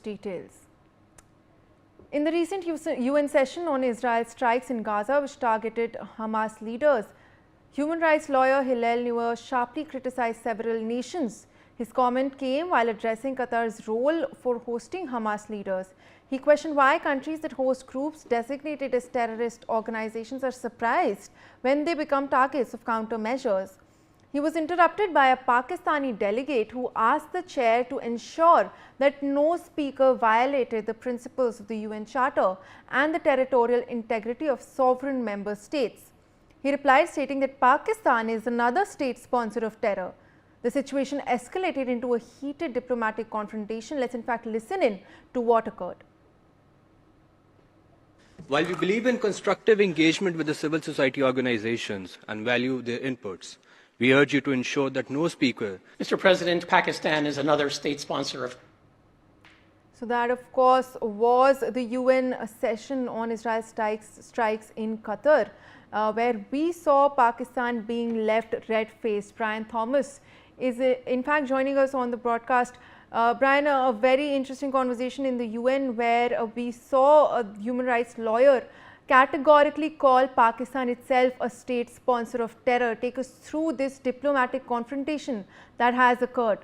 Details. In the recent UN session on Israel's strikes in Gaza, which targeted Hamas leaders, human rights lawyer Hillel Neuer sharply criticized several nations. His comment came while addressing Qatar's role for hosting Hamas leaders. He questioned why countries that host groups designated as terrorist organizations are surprised when they become targets of countermeasures. He was interrupted by a Pakistani delegate who asked the chair to ensure that no speaker violated the principles of the UN Charter and the territorial integrity of sovereign member states. He replied stating that Pakistan is another state sponsor of terror. The situation escalated into a heated diplomatic confrontation. Let's in fact listen in to what occurred. While we believe in constructive engagement with the civil society organizations and value their inputs, we urge you to ensure that no speaker. Mr. President, Pakistan is another state sponsor of. So that, of course, was the UN session on Israel's strikes in Qatar, where we saw Pakistan being left red-faced. Brian Thomas is in fact joining us on the broadcast. Brian, a very interesting conversation in the UN where we saw a human rights lawyer categorically call Pakistan itself a state sponsor of terror. Take us through this diplomatic confrontation that has occurred.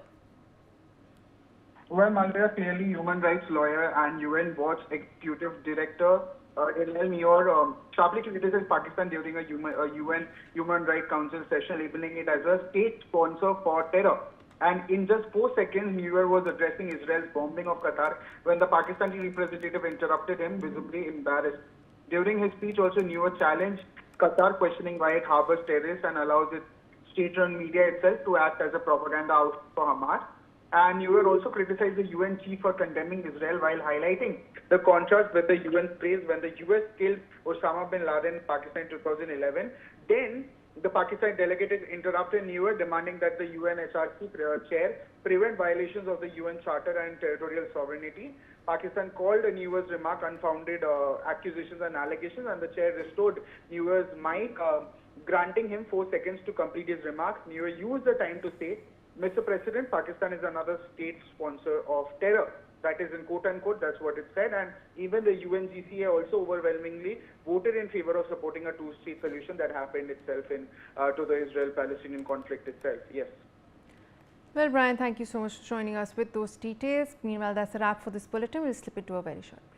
Well, Malviya, clearly human rights lawyer and UN Watch Executive Director Hillel Neuer sharply criticized Pakistan during a UN Human Rights Council session, labeling it as a state sponsor for terror. And in just 4 seconds, Neuer was addressing Israel's bombing of Qatar when the Pakistani representative interrupted him, visibly embarrassed. During his speech, also Neuer challenged Qatar, questioning why it harbors terrorists and allows its state-run media itself to act as a propaganda outlet for Hamas. And Neuer also criticized the UN chief for condemning Israel while highlighting the contrast with the UN's praise when the US killed Osama bin Laden in Pakistan in 2011. Then the Pakistan delegate interrupted Neuer, demanding that the UNHRC chair prevent violations of the UN Charter and territorial sovereignty. Pakistan called Neuer's remark unfounded accusations and allegations, and the chair restored Neuer's mic, granting him 4 seconds to complete his remarks. Neuer used the time to say, Mr. President, Pakistan is another state sponsor of terror. That is in quote-unquote, that's what it said. And even the UNGCA also overwhelmingly voted in favor of supporting a two-state solution that happened itself to the Israel-Palestinian conflict itself. Yes. Well, Brian, thank you so much for joining us with those details. Meanwhile, that's a wrap for this bulletin. We'll slip into a very short break.